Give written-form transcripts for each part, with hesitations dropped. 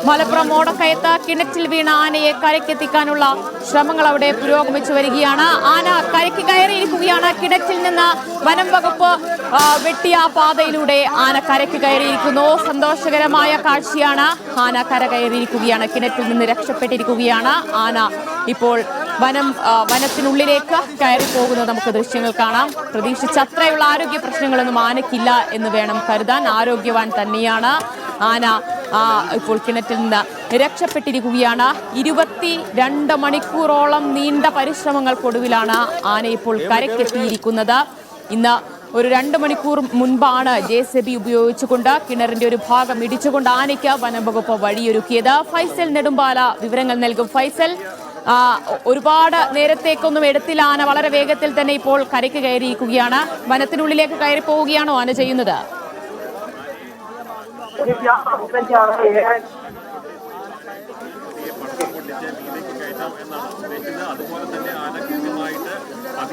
മലപ്പുറം ഓടക്കയത്ത് കിണറ്റിൽ വീണ ആനയെ കരയ്ക്കെത്തിക്കാനുള്ള ശ്രമങ്ങൾ അവിടെ പുരോഗമിച്ചു വരികയാണ്. ആന കരയ്ക്ക് കയറിയിരിക്കുകയാണ്. കിണറ്റിൽ നിന്ന് വനം വകുപ്പ് വെട്ടിയ പാതയിലൂടെ ആന കരയ്ക്ക് കയറിയിരിക്കുന്നു. സന്തോഷകരമായ കാഴ്ചയാണ്. ആന കര കയറിയിരിക്കുകയാണ്. കിണറ്റിൽ നിന്ന് രക്ഷപ്പെട്ടിരിക്കുകയാണ് ആന. ഇപ്പോൾ വനത്തിനുള്ളിലേക്ക് കയറി പോകുന്നത് നമുക്ക് ദൃശ്യങ്ങൾ കാണാം. പ്രതീക്ഷിച്ച അത്രയുള്ള ആരോഗ്യ പ്രശ്നങ്ങളൊന്നും ആനയ്ക്കില്ല എന്ന് വേണം കരുതാൻ. ആരോഗ്യവാൻ തന്നെയാണ് ആന. ഇപ്പോൾ കിണറ്റിൽ നിന്ന് രക്ഷപ്പെട്ടിരിക്കുകയാണ്. 22 മണിക്കൂറോളം നീണ്ട പരിശ്രമങ്ങൾക്കൊടുവിലാണ് ആന ഇപ്പോൾ കരയ്ക്കെത്തിയിരിക്കുന്നത്. ഇന്ന് ഒരു 2 മണിക്കൂർ മുൻപാണ് JCB ഉപയോഗിച്ചുകൊണ്ട് കിണറിന്റെ ഒരു ഭാഗം ഇടിച്ചുകൊണ്ട് ആനയ്ക്ക് വനം വകുപ്പ് വഴിയൊരുക്കിയത്. ഫൈസൽ നെടുമ്പാല വിവരങ്ങൾ നൽകും. ഫൈസൽ, ഒരുപാട് നേരത്തേക്കൊന്നും എടുത്തില്ല. ആന വളരെ വേഗത്തിൽ തന്നെ ഇപ്പോൾ കരയ്ക്ക് കയറിയിരിക്കുകയാണ്. വനത്തിനുള്ളിലേക്ക് കയറി പോവുകയാണോ ആന ചെയ്യുന്നത്?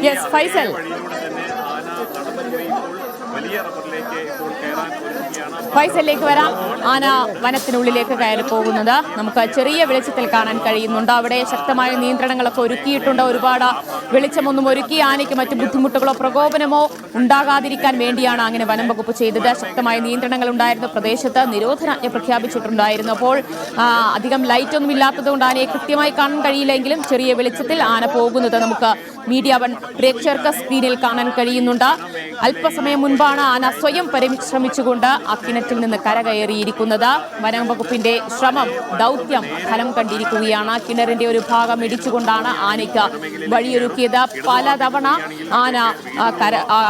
യെസ് ഫൈസൽ, ഫൈസലിലേക്ക് വരാം. ആന വനത്തിനുള്ളിലേക്ക് കയറി പോകുന്നത് നമുക്ക് ചെറിയ വെളിച്ചത്തിൽ കാണാൻ കഴിയുന്നുണ്ട്. അവിടെ ശക്തമായ നിയന്ത്രണങ്ങളൊക്കെ ഒരുക്കിയിട്ടുണ്ട്. ഒരുപാട് വെളിച്ചമൊന്നും ഒരുക്കി ആനയ്ക്ക് മറ്റു ബുദ്ധിമുട്ടുകളോ പ്രകോപനമോ ഉണ്ടാകാതിരിക്കാൻ വേണ്ടിയാണ് അങ്ങനെ വനം വകുപ്പ് ചെയ്തത്. ശക്തമായ നിയന്ത്രണങ്ങൾ ഉണ്ടായിരുന്ന പ്രദേശത്ത് നിരോധനാജ്ഞ പ്രഖ്യാപിച്ചിട്ടുണ്ടായിരുന്നു. അപ്പോൾ അധികം ലൈറ്റൊന്നും ഇല്ലാത്തതുകൊണ്ട് ആനയെ കൃത്യമായി കാണാൻ കഴിയില്ലെങ്കിലും ചെറിയ വെളിച്ചത്തിൽ ആന പോകുന്നത് നമുക്ക് മീഡിയ വൺ പ്രേക്ഷകർക്ക് സ്ക്രീനിൽ കാണാൻ കഴിയുന്നുണ്ട്. അല്പസമയം മുൻപാണ് ആന സ്വയം പരിശ്രമിച്ചുകൊണ്ട് ആ കിണറ്റിൽ നിന്ന് കരകയറിയിരിക്കുന്നത്. വനം വകുപ്പിന്റെ ശ്രമം, ദൗത്യം ഫലം കണ്ടിരിക്കുകയാണ്. കിണറിന്റെ ഒരു ഭാഗം ഇടിച്ചുകൊണ്ടാണ് ആനയ്ക്ക് വഴിയൊരുക്കിയത്. പലതവണ ആന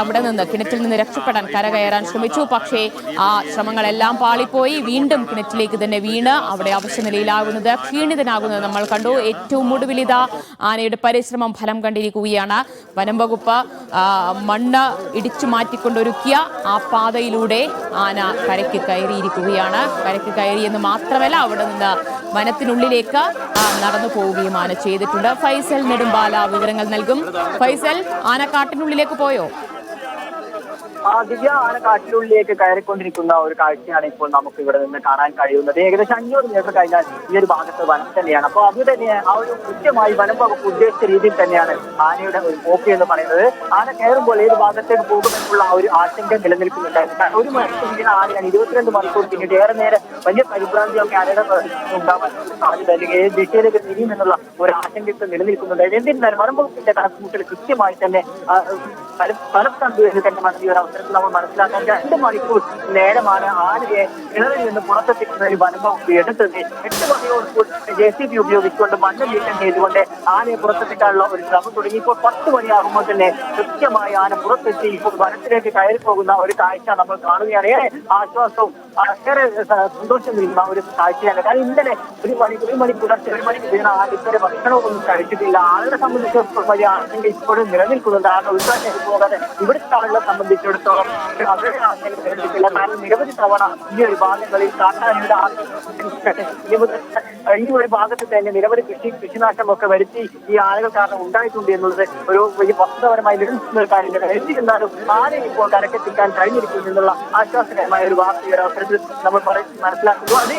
അവിടെ നിന്ന് കിണറ്റിൽ നിന്ന് രക്ഷപ്പെടാൻ കരകയറാൻ ശ്രമിച്ചു. പക്ഷേ ആ ശ്രമങ്ങളെല്ലാം പാളിപ്പോയി. വീണ്ടും കിണറ്റിലേക്ക് തന്നെ വീണ് അവിടെ അവശനിലയിലാകുന്നത്, ക്ഷീണിതനാകുന്നത് നമ്മൾ കണ്ടു. ഏറ്റവും ഒടുവിൽ ഇതാ ആനയുടെ പരിശ്രമം ഫലം കണ്ടിരിക്കുകയാണ്. വനം വകുപ്പ് മണ്ണ് ഇടിച്ചു മാറ്റിക്കൊണ്ടൊരുക്കിയ ആ പാതയിലൂടെ ആന കരയ്ക്ക് കയറിയിരിക്കുകയാണ്. കരയ്ക്ക് കയറിയെന്ന് മാത്രമല്ല അവിടെ നിന്ന് വനത്തിനുള്ളിലേക്ക് നടന്നു പോവുകയും ആന ചെയ്തിട്ടുണ്ട്. ഫൈസൽ നെടുമ്പാല വിവരങ്ങൾ നൽകും. ഫൈസൽ, ആന കാട്ടിനുള്ളിലേക്ക് പോയോ? ദിവ്യ, ആന കാട്ടിനുള്ളിലേക്ക് കയറിക്കൊണ്ടിരിക്കുന്ന ഒരു കാഴ്ചയാണ് ഇപ്പോൾ നമുക്ക് ഇവിടെ നിന്ന് കാണാൻ കഴിയുന്നത്. ഏകദേശം 500 മീറ്റർ കഴിഞ്ഞാൽ ഈ ഒരു ഭാഗത്ത് വനം തന്നെയാണ്. അപ്പോൾ അത് തന്നെ ആ ഒരു കൃത്യമായി വനം വകുപ്പ് ഉദ്ദേശിച്ച രീതിയിൽ തന്നെയാണ് ആനയുടെ ഒരു പോക്ക് എന്ന് പറയുന്നത്. ആന കയറുമ്പോൾ ഏത് ഭാഗത്തേക്ക് പോകുമെന്നുള്ള ആ ഒരു ആശങ്ക നിലനിൽക്കുന്നുണ്ടായിരുന്നു. ഒരു മണിക്കൂർ ആനയാണ് 22 മണിക്കൂർ പിന്നീട് ഏറെ നേരം വലിയ പരിഭ്രാന്തിയൊക്കെ ആനയുടെ ഉണ്ടാവാൻ സാധ്യത, അല്ലെങ്കിൽ ഏത് ദിശയിലേക്ക് തിരിയുമെന്നുള്ള ഒരു ആശങ്കയൊക്കെ നിലനിൽക്കുന്നുണ്ടായിരുന്നു. എന്നിരുന്നാലും വനം വകുപ്പിന്റെ കണക്കുകൂട്ടൽ കൃത്യമായി തന്നെ ഫലം കണ്ടുവരുന്നത് തന്നെ ഈ ഒരു അവസരത്തിൽ നമ്മൾ മനസ്സിലാക്കാൻ 2 മണിക്കൂർ നേരമാണ് ആനയെ കിണറിൽ നിന്ന് പുറത്തെത്തിക്കുന്ന ഒരു വനം വകുപ്പ് എടുത്തത്. 8 മണിയോട് JCB ഉപയോഗിച്ചുകൊണ്ട് മണ്ണ് നീക്കം ചെയ്തുകൊണ്ട് ആനയെ പുറത്തെത്തിക്കാനുള്ള ഒരു ശ്രമം തുടങ്ങി. ഇപ്പോൾ 10 മണിയാകുമ്പോൾ തന്നെ കൃത്യമായി ആന പുറത്തെത്തി ഇപ്പോൾ വനത്തിലേക്ക് കയറി പോകുന്ന ഒരു കാഴ്ച നമ്മൾ കാണുകയാണ്. ഏറെ ആശ്വാസവും ഏറെ സന്തോഷം നൽകുന്ന ഒരു കാഴ്ചയാണ്. കാരണം ഇന്നലെ ഒരു മണി പുലർച്ചെ 1 മണിക്ക് വീണ ആന ഇതുവരെ ഭക്ഷണമൊന്നും കഴിച്ചിട്ടില്ല. ആളുകളെ സംബന്ധിച്ചിടത്തോളം വലിയ ആശങ്ക ഇപ്പോഴും നിലനിൽക്കുന്നുണ്ട്. ആന ഉത്സാഹം പോകാതെ ഇവിടുത്തെ ആളുകളെ സംബന്ധിച്ചിടത്തോളം അവരുടെ ആശങ്ക നിലനിൽക്കില്ല. കാരണം നിരവധി തവണ ഈ ഒരു ഭാഗങ്ങളിൽ കാട്ടാനയുടെ ഈ ഒരു ഭാഗത്ത് തന്നെ നിരവധി കൃഷിനാശമൊക്കെ വരുത്തി ഈ ആളുകൾ കാരണം ഉണ്ടായിട്ടുണ്ട് എന്നുള്ളത് ഒരു വലിയ വസ്തുതപരമായി നിലനിൽക്കുന്ന ഒരു കാര്യമില്ല. എന്നിരുന്നാലും ആനയെ ഇപ്പോൾ കരക്കെത്തിക്കാൻ കഴിഞ്ഞിരിക്കുന്നു എന്നുള്ള ആശ്വാസകരമായ ഒരു വാർത്തയുടെ അവസരത്തിൽ നമ്മൾ മനസ്സിലാക്കുന്നു. അത്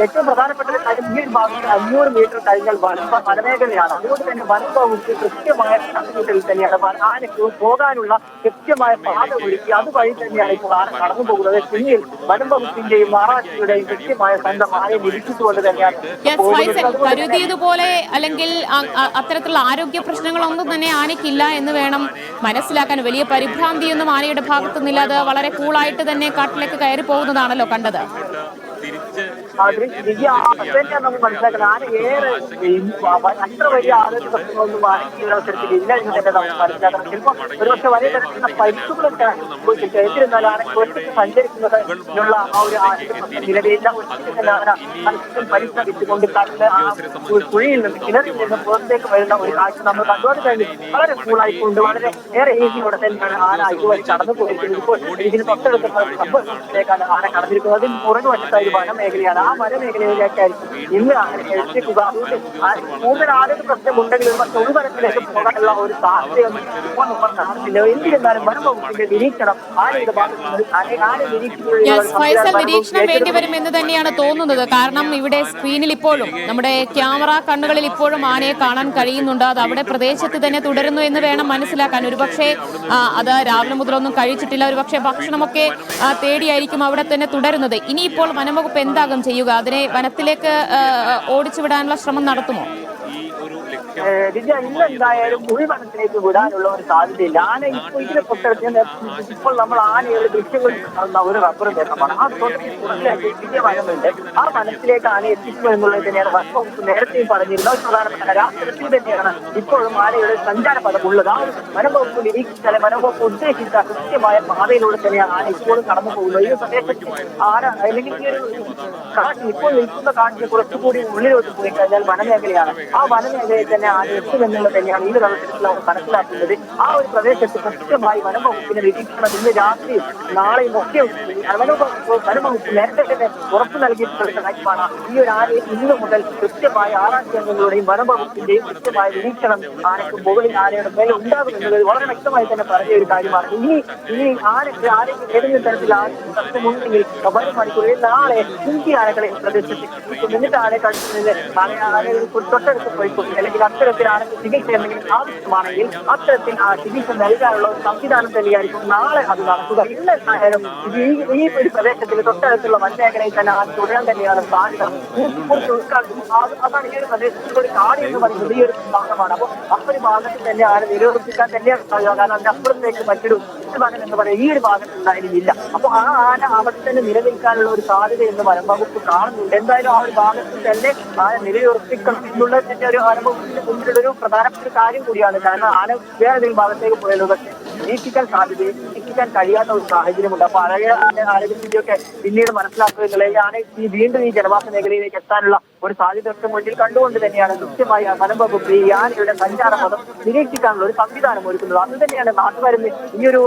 ഏറ്റവും പ്രധാനപ്പെട്ട കാര്യം, ഈ ഒരു ഭാഗത്ത് 500 മീറ്റർ കഴിഞ്ഞാൽ വനമേഖലയാണ്. അതുകൊണ്ട് തന്നെ വനം വകുപ്പ് കൃത്യമായ കണക്കുകൂട്ടലിൽ തന്നെയാണ് ആനയ്ക്ക് പോകാനുള്ള കൃത്യമായ പാത ഒരുക്കി അതുവഴി തന്നെയാണ് ഇപ്പോൾ ആന കടന്നു പോകുന്നത്. പിന്നീട് വനം വകുപ്പിന്റെയും മഹാരാഷ്ട്രയുടെയും കൃത്യമായ സംഘം ആനയെ നിരീക്ഷിച്ചുകൊണ്ട് തന്നെയാണ് കരുതിയതുപോലെ അല്ലെങ്കിൽ അത്തരത്തിലുള്ള ആരോഗ്യ പ്രശ്നങ്ങളൊന്നും തന്നെ ആനയ്ക്കില്ല എന്ന് വേണം മനസ്സിലാക്കാൻ. വലിയ പരിഭ്രാന്തിയൊന്നും ആനയുടെ ഭാഗത്തുനിന്നില്ല. അത് വളരെ കൂളായിട്ട് തന്നെ കാട്ടിലേക്ക് കയറി പോകുന്നതാണല്ലോ കണ്ടത്. നമ്മൾ മനസ്സിലാക്കുന്നത് ആന ഏറെ അത്ര വലിയ ആരോഗ്യ പ്രശ്നങ്ങളൊന്നും ഈ ഒരു അവസരത്തിൽ ഇല്ല എന്ന് തന്നെ നമുക്ക് മനസ്സിലാക്കണം. ചിലപ്പോൾ ഒരുപക്ഷെ വലിയ തരത്തിലുള്ള പരിക്കുകളൊക്കെ സംഭവിച്ചിട്ട് എന്നിരുന്നാലും ആന ഒറ്റയ്ക്ക് സഞ്ചരിക്കുന്നതിനുള്ള ആ ഒരു നിലവിലില്ല. ഒറ്റയ്ക്ക് തന്നെ ആന പരിശ്രമിച്ചുകൊണ്ട് കണ്ട് ആ കുഴിയിൽ നിന്ന് കിണറിൽ നിന്ന് പുറത്തേക്ക് വരുന്ന ഒരു കാഴ്ച നമ്മൾ കണ്ടുകൊണ്ട് കഴിഞ്ഞ് വളരെ കൂളായിക്കൊണ്ട് വളരെ ഏറെ ഈസിയോടെ തന്നെയാണ് ആന ഇതുവരെ കടന്നു പോയിരിക്കുന്നത്. ഇപ്പോൾ ഇതിന് തൊട്ടടുത്ത സംഭവത്തിലേക്കാണ് ആന കടന്നിരിക്കുന്നത്. അതിന് പുറകുവശത്തായി ഒരു വനമേഖലയാണ്. ആ വനമേഖലയിലേക്കായിരിക്കും ഇന്ന് എത്തിക്കുക. അതുകൊണ്ട് കൂടുതൽ ആരോഗ്യ പ്രശ്നമുണ്ടെങ്കിൽ ഒരു വനത്തിലേക്ക് പോകാനുള്ള ഒരു സാധ്യതയൊന്നും ഇപ്പോൾ നമ്മൾ കാണുന്നില്ല. എന്നിരുന്നാലും വനംവകുപ്പിന്റെ നിരീക്ഷണം ആനയുടെ ഭാഗത്തുനിന്ന് ഫൈസൽ നിരീക്ഷണം വേണ്ടിവരും എന്ന് തന്നെയാണ് തോന്നുന്നത്. കാരണം ഇവിടെ സ്ക്രീനിൽ ഇപ്പോഴും നമ്മുടെ ക്യാമറ കണ്ണുകളിൽ ഇപ്പോഴും ആനയെ കാണാൻ കഴിയുന്നുണ്ട്. അത് അവിടെ പ്രദേശത്ത് തന്നെ തുടരുന്നു എന്ന് വേണം മനസ്സിലാക്കാൻ. ഒരുപക്ഷെ അത് രാവിലെ മുതലൊന്നും കഴിച്ചിട്ടില്ല, ഒരുപക്ഷെ ഭക്ഷണമൊക്കെ തേടിയായിരിക്കും അവിടെ തന്നെ തുടരുന്നത്. ഇനിയിപ്പോൾ വനംവകുപ്പ് എന്താകും ചെയ്യുക? അതിനെ വനത്തിലേക്ക് ഓടിച്ചു വിടാനുള്ള ശ്രമം നടത്തുമോ? ദിവ്യ, ഇന്ന് എന്തായാലും ഉൾവനത്തിലേക്ക് വിടാനുള്ള ഒരു സാധ്യതയില്ല. ആന ഇപ്പോൾ ഇതിനെ തൊട്ടടുത്ത് ഇപ്പോൾ നമ്മൾ ആനയുടെ ദൃശ്യങ്ങൾ കാണുന്ന ഒരു റബ്ബർ തോട്ടമാണ്. ആ തോട്ടത്തിൽ പുറത്തിലേക്ക് വലിയ വനമുണ്ട്. ആ വനത്തിലേക്ക് ആന എത്തിക്കുക എന്നുള്ളത് തന്നെയാണ് വനംവകുപ്പ് നേരത്തെയും പറഞ്ഞിരുന്നത്. പ്രധാനപ്പെട്ട രാഷ്ട്രീയത്തിൽ തന്നെയാണ് ഇപ്പോഴും ആനയുടെ സഞ്ചാരപഥം ഉള്ളത്. ആ വനംവകുപ്പ് നിരീക്ഷിച്ചാൽ വനംവകുപ്പ് ഉദ്ദേശിച്ച കൃത്യമായ പാതയിലൂടെ തന്നെയാണ് ആന ഇപ്പോഴും കടന്നു പോകുന്നത്. ഈ പ്രദേശത്ത് ആന അല്ലെങ്കിൽ ഈ ഒരു കാട്ടിൽ ഇപ്പോൾ നിൽക്കുന്ന കാട്ടിന് കുറച്ചുകൂടി ഉള്ളിലോട്ട് പോയി കഴിഞ്ഞാൽ വനമേഖലയാണ്. ആ വനമേഖലയിൽ തന്നെ ആന എത്തുമെന്നുള്ളത് തന്നെയാണ് ഈ തലത്തിൽ മനസ്സിലാക്കുന്നത്. ആ ഒരു പ്രദേശത്ത് കൃത്യമായി വനംവകുപ്പിന്റെ നിരീക്ഷണം ഇന്ന് രാത്രിയും നാളെയും ഒക്കെ വനംവകുപ്പ് നേരത്തെ തന്നെ ഉറപ്പു നൽകിയിട്ടുള്ള കാര്യമാണ്. ഈ ഒരു ആനയെ ഇന്നു മുതൽ കൃത്യമായ ആറാഴ്ച അംഗങ്ങളുടെയും വനംവകുപ്പിന്റെയും കൃത്യമായ നിരീക്ഷണം ആനയ്ക്ക് മുകളിൽ ആനയുടെ മേലെ ഉണ്ടാകുമെന്നുള്ളത് വളരെ വ്യക്തമായി തന്നെ പറഞ്ഞ ഒരു കാര്യമാണ്. ഇനി ആനയ്ക്ക് ഏതെങ്കിലും തരത്തിൽ ആനമുണ്ടെങ്കിൽ വരും മണിക്കൂറിൽ നാളെ ഇന്ത്യ ആനകളെ പ്രദേശത്ത് എന്നിട്ട് ആനയെ കണ്ടിരുന്നത് ആനയെ തൊട്ടടുത്ത് പോയിക്കൊണ്ട് അല്ലെങ്കിൽ അത്തരത്തിൽ ആനയ്ക്ക് ചികിത്സ എന്തെങ്കിലും ആവശ്യമാണെങ്കിൽ അത്തരത്തിൽ ആ ചികിത്സ നൽകാനുള്ള ഒരു സംവിധാനം തന്നെയായിരിക്കും നാളെ അത് നടക്കുക. ഇന്ന് എന്തായാലും ഈ ഒരു പ്രദേശത്തിൽ തൊട്ടടുത്തുള്ള വനമേഖലയിൽ തന്നെ ആന തുടരാൻ തന്നെയാണ് സാധ്യത. അതാണ് ഈ ഒരു പ്രദേശത്തിലൂടെ കാടി എന്ന് പറയുന്നത് ഈ ഒരു ഭാഗമാണ്. അപ്പോൾ ആ ഒരു ഭാഗത്ത് തന്നെ ആന നിരോധിക്കാൻ തന്നെയാണ് സാധ്യത. കാരണം അതിന്റെ അപ്പുറത്തേക്ക് മറ്റൊരു ഭാഗം എന്ന് പറയുന്നത് ഈ ഒരു ഭാഗത്ത് എന്തായാലും ഇല്ല. അപ്പോൾ ആ ആന അവിടെ തന്നെ നിലനിൽക്കാനുള്ള ഒരു സാധ്യത എന്ന് വനംവകുപ്പ് കാണുന്നുണ്ട്. എന്തായാലും ആ ഒരു ഭാഗത്ത് തന്നെ ആന നിലയുറപ്പിക്കണം എന്നുള്ളത് തന്നെ ഒരു വനംവകുപ്പിന്റെ മുന്നിലൊരു പ്രധാനപ്പെട്ട കാര്യം കൂടിയാണ്. കാരണം ആന വേറെ ഏതെങ്കിലും ഭാഗത്തേക്ക് പോയാലും പക്ഷേ നിരീക്ഷിക്കാൻ കഴിയാത്ത ഒരു സാഹചര്യമുണ്ട്. അപ്പൊ ആരോഗ്യസ്ഥിതിയൊക്കെ പിന്നീട് മനസ്സിലാക്കുക എന്നുള്ളത് ആന വീണ്ടും ഈ ജനവാസ മേഖലയിലേക്ക് എത്താനുള്ള ഒരു സാധ്യതയൊക്കെ മുന്നിൽ കണ്ടുകൊണ്ട് തന്നെയാണ് കൃത്യമായി വനംവകുപ്പ് ഈ ആനയുടെ സഞ്ചാരപഥം നിരീക്ഷിക്കാനുള്ള ഒരു സംവിധാനം ഒരുക്കുന്നത്. അത് തന്നെയാണ് നാട്ടുകാരിൽ ഈ ഒരു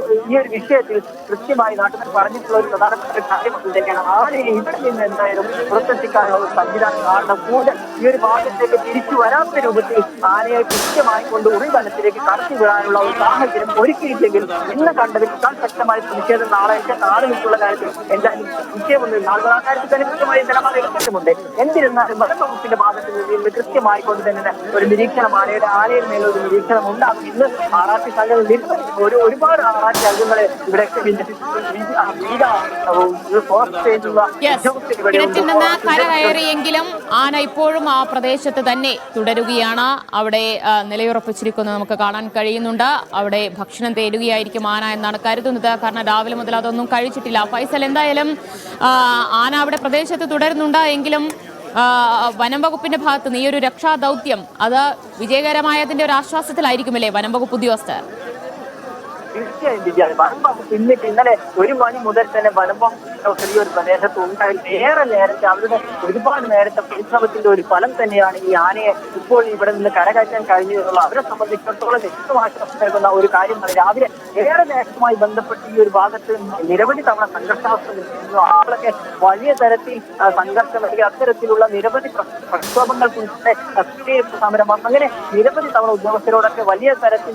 വിഷയത്തിൽ കൃത്യമായി നാട്ടുകാർ പറഞ്ഞിട്ടുള്ള ഒരു പ്രധാനപ്പെട്ട കാര്യം അത് തന്നെയാണ്. ആനയെ ഇവിടെ നിന്ന് എന്തായാലും പുറത്തെത്തിക്കാനുള്ള ഒരു സംവിധാനം കാരണം കൂടുതൽ ഈ ഒരു ഭാഗത്തേക്ക് തിരിച്ചു വരാത്ത രൂപത്തിൽ ആനയെ കൃത്യമായി കൊണ്ട് ഉൾവനത്തിലേക്ക് കടത്തിവിടാനുള്ള ഒരു സാഹചര്യം ഒരുക്കിയില്ലെങ്കിൽ ഇന്ന് കണ്ടതിനേക്കാൾ ശക്തമായ പ്രതിഷേധം നാളെയുള്ള കാര്യത്തിൽ എന്തായാലും വിഷയമുണ്ട്. നാളെ കാര്യത്തിൽ തന്നെ കൃത്യമായി ജനമായ ഇടപെട്ടുമുണ്ട്. എന്നിരുന്നാലും വനംവകുപ്പിന്റെ ഭാഗത്ത് നിന്ന് കൃത്യമായി കൊണ്ട് തന്നെ ഒരു നിരീക്ഷണം ആനയുടെ മേലെ ഒരു നിരീക്ഷണം ഉണ്ടാകും. ഇന്ന് ആറാട്ടി സംഘങ്ങൾ ഒരുപാട് ആറാട്ടി അംഗങ്ങളെ ഇവിടെ കരകയറിയെങ്കിലും ആന ഇപ്പോഴും ആ പ്രദേശത്ത് തന്നെ തുടരുകയാണ്. അവിടെ നിലയുറപ്പിച്ചിരിക്കുന്നത് നമുക്ക് കാണാൻ കഴിയുന്നുണ്ട്. അവിടെ ഭക്ഷണം തേടുകയായിരിക്കും ആന എന്നാണ് കരുതുന്നത്. കാരണം രാവിലെ മുതൽ അതൊന്നും കഴിച്ചിട്ടില്ല. ഫൈസൽ, എന്തായാലും ആന അവിടെ പ്രദേശത്ത് തുടരുന്നുണ്ട് എങ്കിലും വനംവകുപ്പിന്റെ ഭാഗത്ത് നിന്ന് ഈ ഒരു രക്ഷാദൗത്യം അത് വിജയകരമായതിന്റെ ഒരു ആശ്വാസത്തിലായിരിക്കുമല്ലേ വനംവകുപ്പ് ഉദ്യോഗസ്ഥർ? തീർച്ചയായും വനംവകുപ്പ് ഇന്നലെ 1 മണി മുതൽ തന്നെ വനംവകുപ്പ് ഈ ഒരു പ്രദേശത്ത് ഉണ്ടായിരുന്നു. ഏറെ നേരത്തെ അവരുടെ ഒരുപാട് നേരത്തെ പരിശ്രമത്തിന്റെ ഒരു ഫലം തന്നെയാണ് ഈ ആനയെ ഇപ്പോൾ ഇവിടെ നിന്ന് കരകയറ്റാൻ കഴിഞ്ഞതുള്ള അവരെ സംബന്ധിച്ചിടത്തോളം ഏറ്റവും ആശ്വാസം നൽകുന്ന ഒരു കാര്യമാണ്. രാവിലെ ഏറെ നേരവുമായി ബന്ധപ്പെട്ട് ഈ ഒരു ഭാഗത്ത് നിരവധി തവണ സംഘർഷാവസ്ഥ നിൽക്കുന്നു. ആളുകളൊക്കെ വലിയ തരത്തിൽ സംഘർഷം അല്ലെങ്കിൽ അത്തരത്തിലുള്ള നിരവധി പ്രക്ഷോഭങ്ങൾക്കുൾപ്പെടെ സമരം അങ്ങനെ നിരവധി തവണ ഉദ്യോഗസ്ഥരോടൊക്കെ വലിയ തരത്തിൽ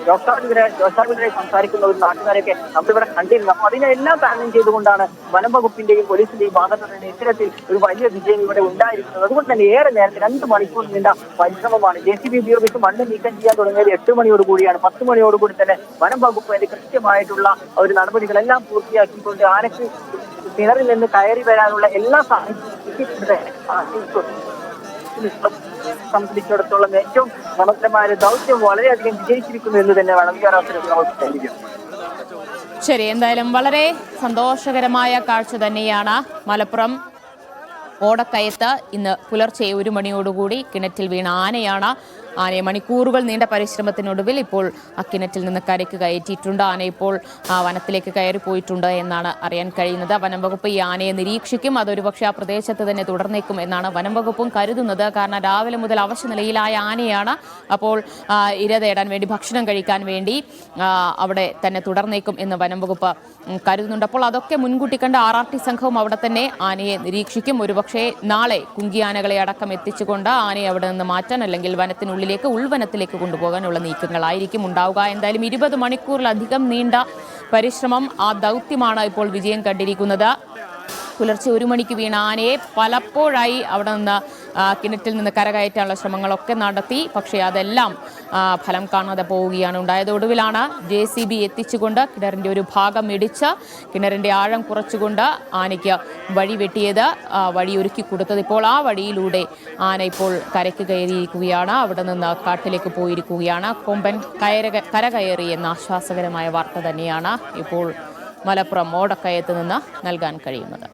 രോഷാകുലരായി സംസാരിക്കുന്ന ഒരു നാട്ടുകാരെയൊക്കെ നമ്മളിവിടെ കണ്ടിരുന്നു. അപ്പൊ അതിനെല്ലാം തരണം ചെയ്തുകൊണ്ടാണ് വനംവകുപ്പിന്റെയും പോലീസിന്റെയും ഭാഗത്ത് നിന്ന് ഇത്തരത്തിൽ ഒരു വലിയ വിജയം ഇവിടെ ഉണ്ടായിരിക്കുന്നത്. അതുകൊണ്ട് തന്നെ ഏറെ നേരത്തെ 2 മണിക്കൂർ നീണ്ട പരിശ്രമമാണ്. JCB ഉപയോഗിച്ച് മണ്ണ് നീക്കം ചെയ്യാൻ തുടങ്ങിയത് 8 മണിയോടുകൂടിയാണ്. 10 മണിയോടുകൂടി തന്നെ വനംവകുപ്പ് അതിന്റെ കൃത്യമായിട്ടുള്ള ഒരു നടപടികളെല്ലാം പൂർത്തിയാക്കിക്കൊണ്ട് ആനയ്ക്ക് കിണറിൽ നിന്ന് കയറി വരാനുള്ള എല്ലാ സംബന്ധിച്ചിടത്തോളം ഏറ്റവും സമഗ്രമായ ദൗത്യം വളരെയധികം വിജയിച്ചിരിക്കുന്നു എന്ന് തന്നെ വേണം ഈ അവസരത്തിൽ നമുക്ക് ചിന്തിക്കാം. ശരി, എന്തായാലും വളരെ സന്തോഷകരമായ കാഴ്ച തന്നെയാണ്. മലപ്പുറം ഓടക്കയത്ത് ഇന്ന് പുലർച്ചെ 1 മണിയോടുകൂടി കിണറ്റിൽ വീണ ആനയാണ് ആനയെ മണിക്കൂറുകൾ നീണ്ട പരിശ്രമത്തിനൊടുവിൽ ഇപ്പോൾ കിണറ്റിൽ നിന്ന് കരയ്ക്ക് കയറ്റിയിട്ടുണ്ട്. ആന ഇപ്പോൾ വനത്തിലേക്ക് കയറി പോയിട്ടുണ്ട് എന്നാണ് അറിയാൻ കഴിയുന്നത്. വനം വകുപ്പ് ഈ ആനയെ നിരീക്ഷിക്കും. അതൊരു പക്ഷേ ആ പ്രദേശത്ത് തന്നെ തുടർന്നേക്കും എന്നാണ് വനം വകുപ്പും കരുതുന്നത്. കാരണം രാവിലെ മുതൽ അവശനിലയിലായ ആനയാണ്. അപ്പോൾ ഇര തേടാൻ വേണ്ടി, ഭക്ഷണം കഴിക്കാൻ വേണ്ടി അവിടെ തന്നെ തുടർന്നേക്കും എന്ന് വനം വകുപ്പ് കരുതുന്നുണ്ട്. അപ്പോൾ അതൊക്കെ മുൻകൂട്ടി കണ്ട് RRT സംഘവും അവിടെ തന്നെ ആനയെ നിരീക്ഷിക്കും. ഒരുപക്ഷെ നാളെ കുങ്കിയാനകളെ അടക്കം എത്തിച്ചുകൊണ്ട് ആനയെ അവിടെ നിന്ന് മാറ്റാൻ, അല്ലെങ്കിൽ വനത്തിനുള്ളിലേക്ക്, ഉൾവനത്തിലേക്ക് കൊണ്ടുപോകാനുള്ള നീക്കങ്ങളായിരിക്കും ഉണ്ടാവുക. എന്തായാലും 20 മണിക്കൂറിലധികം നീണ്ട പരിശ്രമം, ആ ദൗത്യമാണ് ഇപ്പോൾ വിജയം കണ്ടിരിക്കുന്നത്. പുലർച്ചെ 1 മണിക്ക് വീണ ആനയെ പലപ്പോഴായി അവിടെ നിന്ന് കിണറ്റിൽ നിന്ന് കരകയറ്റാനുള്ള ശ്രമങ്ങളൊക്കെ നടത്തി. പക്ഷേ അതെല്ലാം ഫലം കാണാതെ പോവുകയാണ് ഉണ്ടായത്. ഒടുവിലാണ് JCB എത്തിച്ചുകൊണ്ട് കിണറിൻ്റെ ഒരു ഭാഗം ഇടിച്ച് കിണറിൻ്റെ ആഴം കുറച്ചുകൊണ്ട് ആനയ്ക്ക് വഴി വെട്ടിയത്, വഴി ഒരുക്കി കൊടുത്തത്. ഇപ്പോൾ ആ വഴിയിലൂടെ ആന ഇപ്പോൾ കരയ്ക്ക് കയറിയിരിക്കുകയാണ്. അവിടെ നിന്ന് കാട്ടിലേക്ക് പോയിരിക്കുകയാണ്. കൊമ്പൻ കരകയറി എന്ന ആശ്വാസകരമായ വാർത്ത തന്നെയാണ് ഇപ്പോൾ മലപ്പുറം ഓടക്കയത്ത് നിന്ന് നൽകാൻ കഴിയുന്നത്.